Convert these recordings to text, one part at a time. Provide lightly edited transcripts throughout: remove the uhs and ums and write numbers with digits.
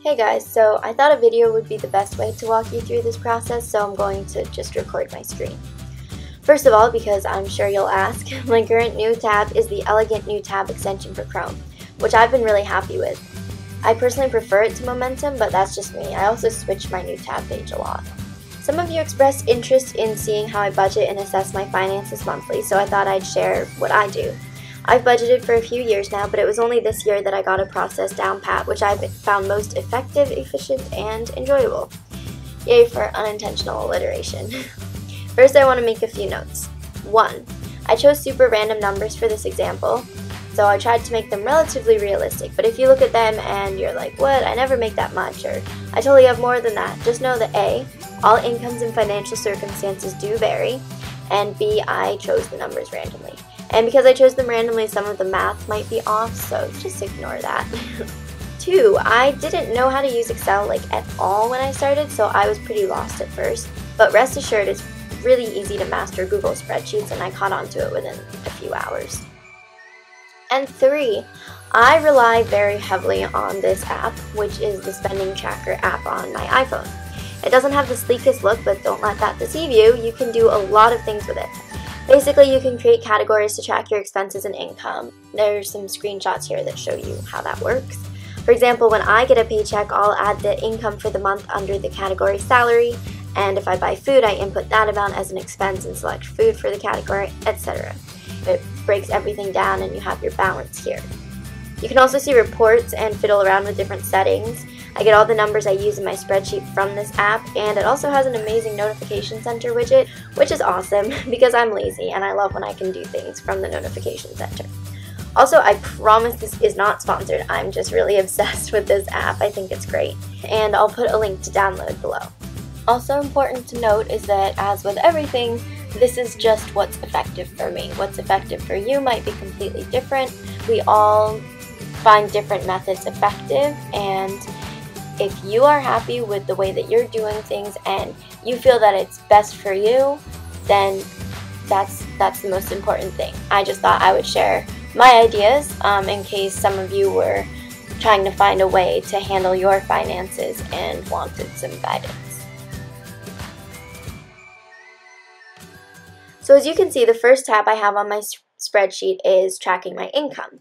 Hey guys, so I thought a video would be the best way to walk you through this process, so I'm going to just record my screen. First of all, because I'm sure you'll ask, my current new tab is the Elegant New Tab extension for Chrome, which I've been really happy with. I personally prefer it to Momentum, but that's just me. I also switch my new tab page a lot. Some of you expressed interest in seeing how I budget and assess my finances monthly, so I thought I'd share what I do. I've budgeted for a few years now, but it was only this year that I got a process down pat, which I've found most effective, efficient, and enjoyable. Yay for unintentional alliteration. First, I want to make a few notes. 1. I chose super random numbers for this example, so I tried to make them relatively realistic, but if you look at them and you're like, what, I never make that much, or I totally have more than that, just know that A, all incomes and financial circumstances do vary, and B, I chose the numbers randomly. And because I chose them randomly, some of the math might be off, so just ignore that. 2, I didn't know how to use Excel at all when I started, so I was pretty lost at first. But rest assured, it's really easy to master Google Spreadsheets, and I caught on to it within a few hours. And 3, I rely very heavily on this app, which is the spending tracker app on my iPhone. It doesn't have the sleekest look, but don't let that deceive you. You can do a lot of things with it. Basically, you can create categories to track your expenses and income. There's some screenshots here that show you how that works. For example, when I get a paycheck, I'll add the income for the month under the category salary, and if I buy food, I input that amount as an expense and select food for the category, etc. It breaks everything down and you have your balance here. You can also see reports and fiddle around with different settings. I get all the numbers I use in my spreadsheet from this app, and it also has an amazing notification center widget, which is awesome because I'm lazy and I love when I can do things from the notification center. Also, I promise this is not sponsored. I'm just really obsessed with this app. I think it's great, and I'll put a link to download below. Also important to note is that, as with everything, this is just what's effective for me. What's effective for you might be completely different. We all find different methods effective, and if you are happy with the way that you're doing things and you feel that it's best for you, then that's the most important thing. I just thought I would share my ideas in case some of you were trying to find a way to handle your finances and wanted some guidance. So as you can see, the first tab I have on my spreadsheet is tracking my income.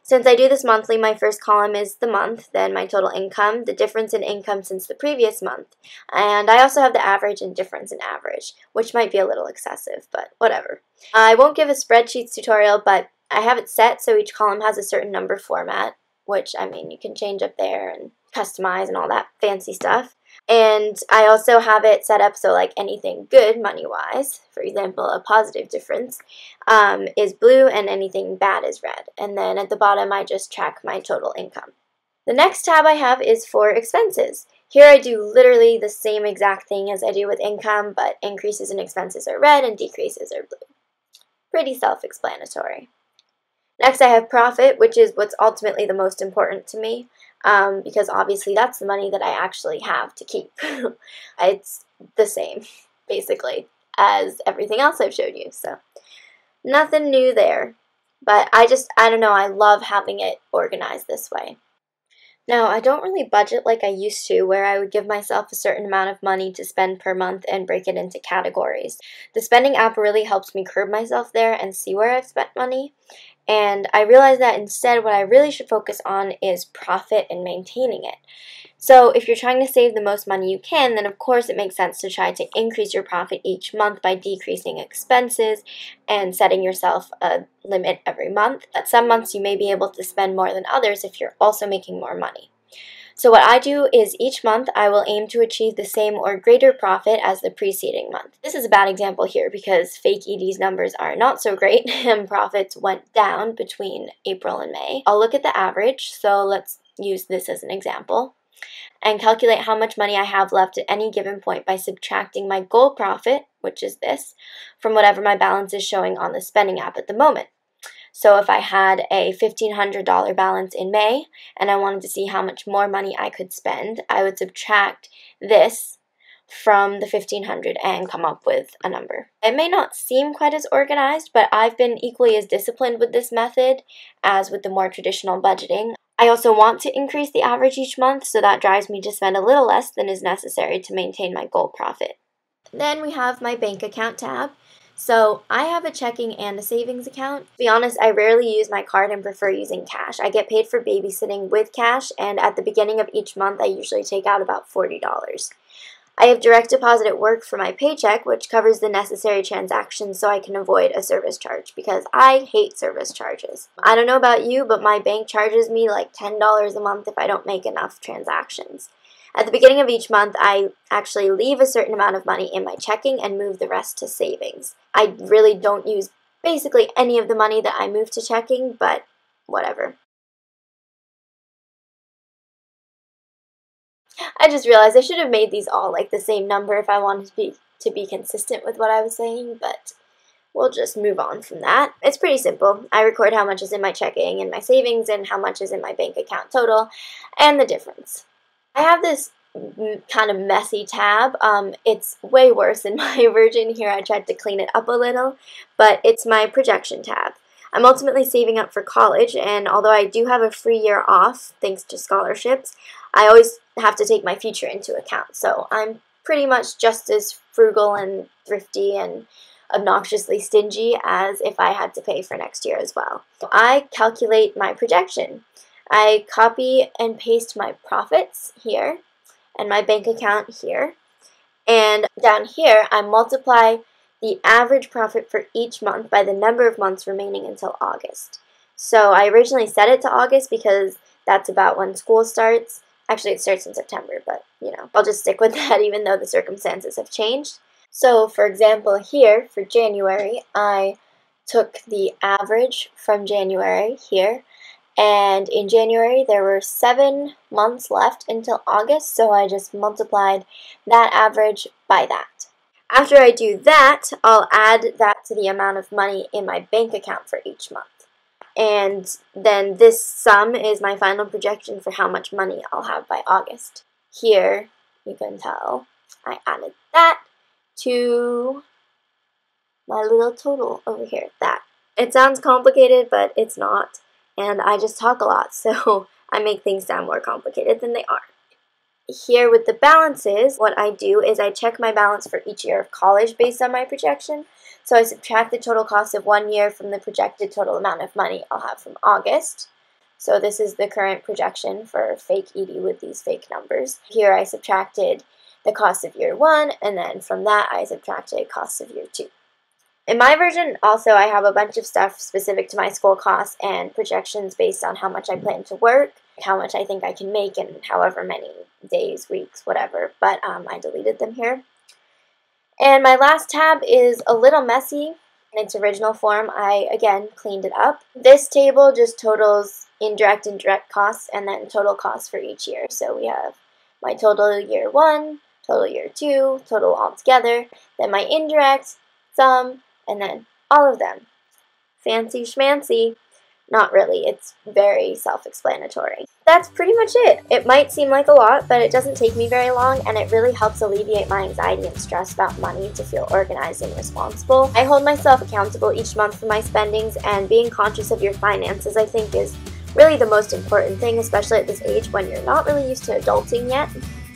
Since I do this monthly, my first column is the month, then my total income, the difference in income since the previous month, and I also have the average and difference in average, which might be a little excessive, but whatever. I won't give a spreadsheets tutorial, but I have it set so each column has a certain number format, which, I mean, you can change up there and customize and all that fancy stuff. And I also have it set up so anything good money-wise, for example, a positive difference, is blue and anything bad is red. And then at the bottom, I just track my total income. The next tab I have is for expenses. Here I do literally the same exact thing as I do with income, but increases in expenses are red and decreases are blue. Pretty self-explanatory. Next I have profit, which is what's ultimately the most important to me. Because obviously that's the money that I actually have to keep. It's the same, basically, as everything else I've showed you, so nothing new there. But I don't know, I love having it organized this way. Now, I don't really budget like I used to, where I would give myself a certain amount of money to spend per month and break it into categories. The spending app really helps me curb myself there and see where I've spent money. And I realized that instead what I really should focus on is profit and maintaining it. So if you're trying to save the most money you can, then of course it makes sense to try to increase your profit each month by decreasing expenses and setting yourself a limit every month. But some months you may be able to spend more than others if you're also making more money. So what I do is each month I will aim to achieve the same or greater profit as the preceding month. This is a bad example here because fake ED's numbers are not so great and profits went down between April and May. I'll look at the average, so let's use this as an example, and calculate how much money I have left at any given point by subtracting my goal profit, which is this, from whatever my balance is showing on the spending app at the moment. So if I had a $1,500 balance in May and I wanted to see how much more money I could spend, I would subtract this from the $1,500 and come up with a number. It may not seem quite as organized, but I've been equally as disciplined with this method as with the more traditional budgeting. I also want to increase the average each month, so that drives me to spend a little less than is necessary to maintain my goal profit. Then we have my bank account tab. So I have a checking and a savings account. To be honest, I rarely use my card and prefer using cash. I get paid for babysitting with cash, and at the beginning of each month, I usually take out about $40. I have direct deposit at work for my paycheck, which covers the necessary transactions so I can avoid a service charge, because I hate service charges. I don't know about you, but my bank charges me like $10 a month if I don't make enough transactions. At the beginning of each month, I actually leave a certain amount of money in my checking and move the rest to savings. I really don't use basically any of the money that I move to checking, but whatever. I just realized I should have made these all like the same number if I wanted to be consistent with what I was saying, but we'll just move on from that. It's pretty simple. I record how much is in my checking and my savings and how much is in my bank account total and the difference. I have this kind of messy tab. It's way worse in my version here. I tried to clean it up a little, but it's my projection tab. I'm ultimately saving up for college, and although I do have a free year off thanks to scholarships, I always have to take my future into account. So I'm pretty much just as frugal and thrifty and obnoxiously stingy as if I had to pay for next year as well. So I calculate my projection. I copy and paste my profits here and my bank account here. And down here, I multiply the average profit for each month by the number of months remaining until August. So I originally set it to August because that's about when school starts. Actually, it starts in September, but I'll just stick with that even though the circumstances have changed. So for example, here for January, I took the average from January here. And in January, there were 7 months left until August, so I just multiplied that average by that. After I do that, I'll add that to the amount of money in my bank account for each month. And then this sum is my final projection for how much money I'll have by August. Here, you can tell, I added that to my little total over here, that. It sounds complicated, but it's not. And I just talk a lot, so I make things sound more complicated than they are. Here with the balances, what I do is I check my balance for each year of college based on my projection. So I subtract the total cost of 1 year from the projected total amount of money I'll have from August. So this is the current projection for fake Edie with these fake numbers. Here I subtracted the cost of year 1, and then from that I subtracted costs of year 2. In my version, also, I have a bunch of stuff specific to my school costs and projections based on how much I plan to work, how much I think I can make in however many days, weeks, whatever, but I deleted them here. And my last tab is a little messy. In its original form, I, again, cleaned it up. This table just totals indirect and direct costs and then total costs for each year. So we have my total year 1, total year 2, total altogether, then my indirect, sum, and then all of them. Fancy schmancy. Not really, it's very self-explanatory. That's pretty much it. It might seem like a lot, but it doesn't take me very long, and it really helps alleviate my anxiety and stress about money to feel organized and responsible. I hold myself accountable each month for my spendings, and being conscious of your finances, I think, is really the most important thing, especially at this age when you're not really used to adulting yet.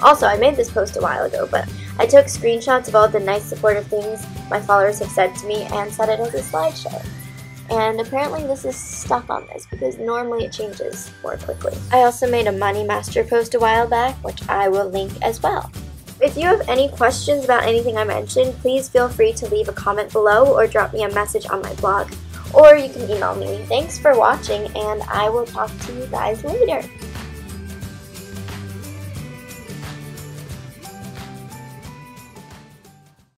Also, I made this post a while ago, but I took screenshots of all the nice supportive things my followers have said to me and set it as a slideshow. And apparently this is stuck on this because normally it changes more quickly. I also made a Money Master post a while back, which I will link as well. If you have any questions about anything I mentioned, please feel free to leave a comment below or drop me a message on my blog, or you can email me. Thanks for watching, and I will talk to you guys later.